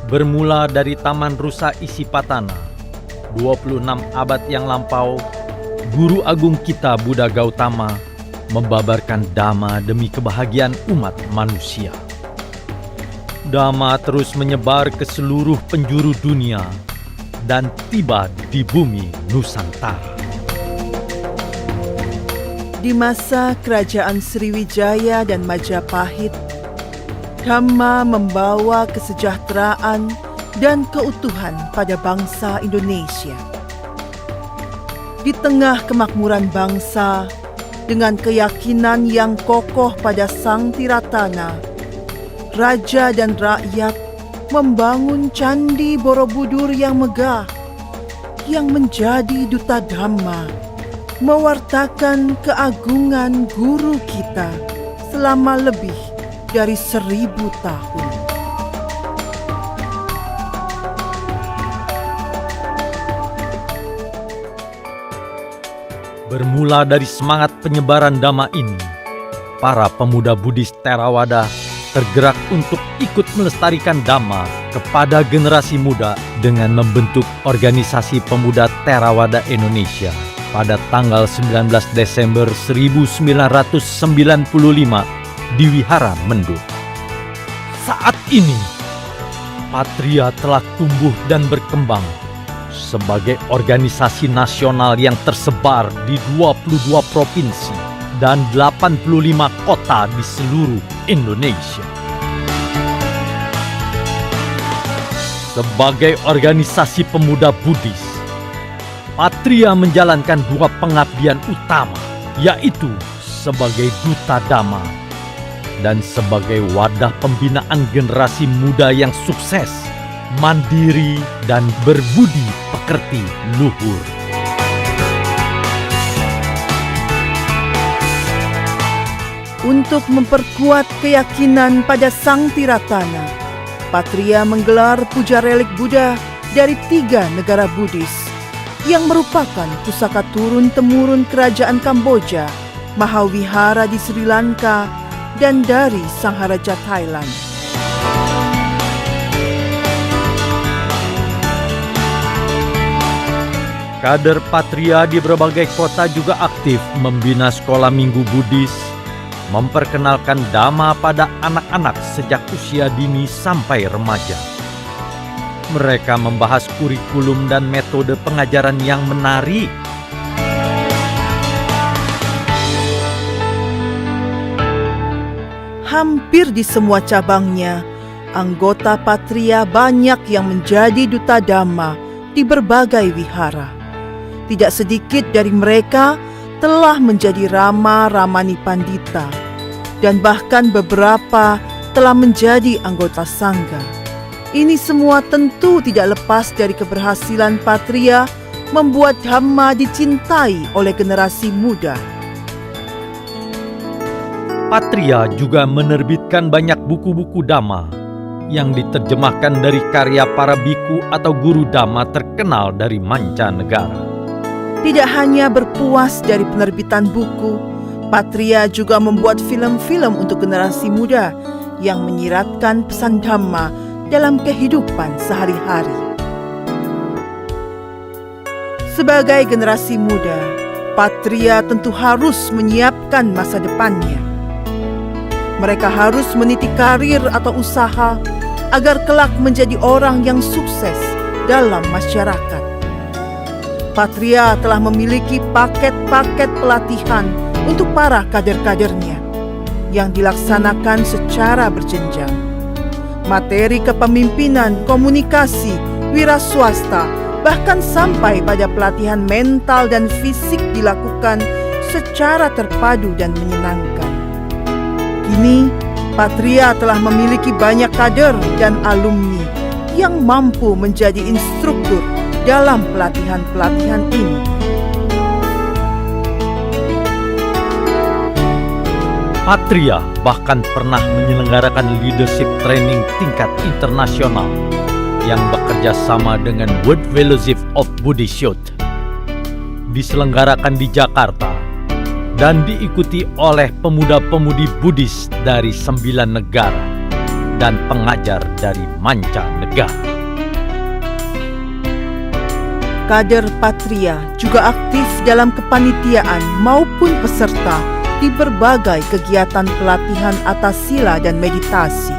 Bermula dari Taman Rusa Isipatana, 26 abad yang lampau, Guru Agung kita Buddha Gautama membabarkan Dhamma demi kebahagiaan umat manusia. Dhamma terus menyebar ke seluruh penjuru dunia dan tiba di bumi Nusantara. Di masa kerajaan Sriwijaya dan Majapahit, Dhamma membawa kesejahteraan dan keutuhan pada bangsa Indonesia. Di tengah kemakmuran bangsa, dengan keyakinan yang kokoh pada Sang Tiratana, raja dan rakyat membangun Candi Borobudur yang megah, yang menjadi duta Dhamma, mewartakan keagungan guru kita selama lebih dari 1000 tahun. Bermula dari semangat penyebaran Dhamma ini, para pemuda Buddhis Theravada tergerak untuk ikut melestarikan Dhamma kepada generasi muda dengan membentuk Organisasi Pemuda Theravada Indonesia pada tanggal 19 Desember 1995 di Wihara Mendut. Saat ini, Patria telah tumbuh dan berkembang sebagai organisasi nasional yang tersebar di 22 provinsi dan 85 kota di seluruh Indonesia. Sebagai organisasi pemuda Buddhis, Patria menjalankan 2 pengabdian utama, yaitu sebagai duta Dhamma dan sebagai wadah pembinaan generasi muda yang sukses, mandiri, dan berbudi pekerti luhur. Untuk memperkuat keyakinan pada Sang Tiratana, Patria menggelar puja relik Buddha dari 3 negara Buddhis yang merupakan pusaka turun-temurun kerajaan Kamboja, Mahavihara di Sri Lanka, dan dari Sangharaja Thailand. Kader Patria di berbagai kota juga aktif membina sekolah minggu Buddhis, memperkenalkan Dhamma pada anak-anak sejak usia dini sampai remaja. Mereka membahas kurikulum dan metode pengajaran yang menarik. Hampir di semua cabangnya, anggota Patria banyak yang menjadi duta Dhamma di berbagai wihara. Tidak sedikit dari mereka telah menjadi Rama Ramani Pandita, dan bahkan beberapa telah menjadi anggota Sangga. Ini semua tentu tidak lepas dari keberhasilan Patria membuat Dhamma dicintai oleh generasi muda. Patria juga menerbitkan banyak buku-buku Dhamma yang diterjemahkan dari karya para biku atau guru Dhamma terkenal dari mancanegara. Tidak hanya berpuas dari penerbitan buku, Patria juga membuat film-film untuk generasi muda yang menyiratkan pesan Dhamma dalam kehidupan sehari-hari. Sebagai generasi muda, Patria tentu harus menyiapkan masa depannya. Mereka harus meniti karir atau usaha agar kelak menjadi orang yang sukses dalam masyarakat. Patria telah memiliki paket-paket pelatihan untuk para kader-kadernya yang dilaksanakan secara berjenjang. Materi kepemimpinan, komunikasi, wira swasta, bahkan sampai pada pelatihan mental dan fisik dilakukan secara terpadu dan menyenangkan. Kini, Patria telah memiliki banyak kader dan alumni yang mampu menjadi instruktur dalam pelatihan-pelatihan ini. Patria bahkan pernah menyelenggarakan leadership training tingkat internasional yang bekerja sama dengan World Fellowship of Buddhist Youth. Diselenggarakan di Jakarta dan diikuti oleh pemuda-pemudi Buddhis dari 9 negara dan pengajar dari mancanegara. negara. Kader Patria juga aktif dalam kepanitiaan maupun peserta di berbagai kegiatan pelatihan atas sila dan meditasi.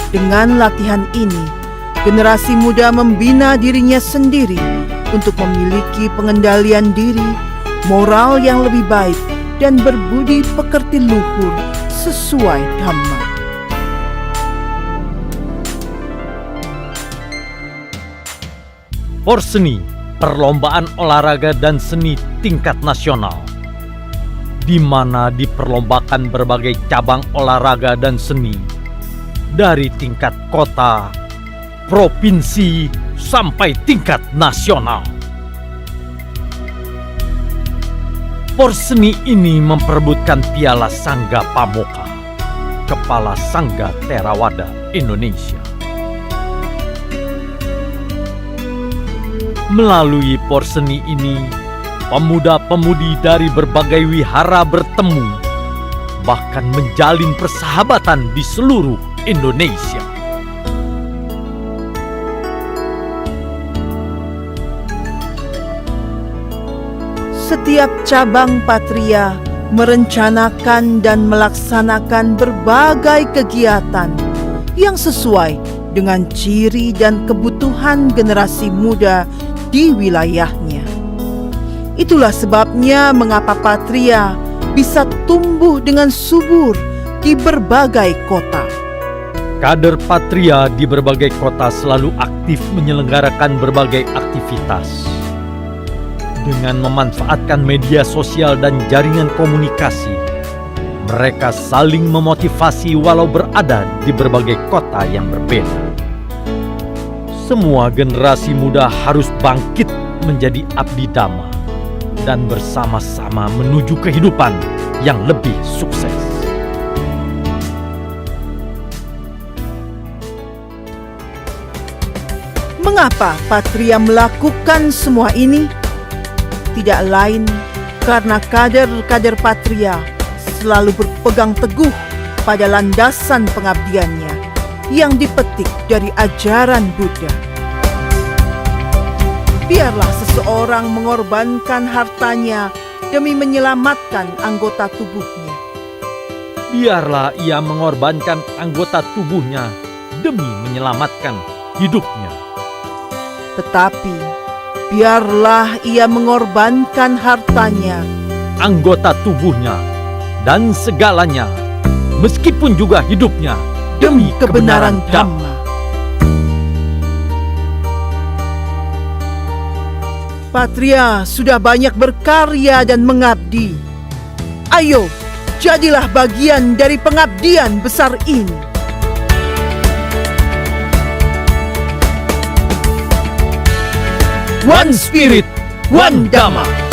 Dengan latihan ini, generasi muda membina dirinya sendiri untuk memiliki pengendalian diri, moral yang lebih baik, dan berbudi pekerti luhur sesuai Dhamma. Porseni, perlombaan olahraga dan seni tingkat nasional, di mana diperlombakan berbagai cabang olahraga dan seni dari tingkat kota, provinsi, sampai tingkat nasional. Porseni ini memperebutkan piala Sangga Pamoka, Kepala Sangga Theravada Indonesia. Melalui porseni ini, pemuda-pemudi dari berbagai wihara bertemu, bahkan menjalin persahabatan di seluruh Indonesia. Setiap cabang Patria merencanakan dan melaksanakan berbagai kegiatan yang sesuai dengan ciri dan kebutuhan generasi muda di wilayahnya. Itulah sebabnya mengapa Patria bisa tumbuh dengan subur di berbagai kota. Kader Patria di berbagai kota selalu aktif menyelenggarakan berbagai aktivitas. Dengan memanfaatkan media sosial dan jaringan komunikasi, mereka saling memotivasi walau berada di berbagai kota yang berbeda. Semua generasi muda harus bangkit menjadi abdi Dhamma dan bersama-sama menuju kehidupan yang lebih sukses. Mengapa Patria melakukan semua ini? Tidak lain karena kader-kader Patria selalu berpegang teguh pada landasan pengabdiannya yang dipetik dari ajaran Buddha. Biarlah seseorang mengorbankan hartanya demi menyelamatkan anggota tubuhnya. Biarlah ia mengorbankan anggota tubuhnya demi menyelamatkan hidupnya. Tetapi biarlah ia mengorbankan hartanya, Anggota tubuhnya, dan segalanya, meskipun juga hidupnya, demi kebenaran Dhamma. Patria sudah banyak berkarya dan mengabdi. Ayo, jadilah bagian dari pengabdian besar ini. One Spirit, One Dhamma.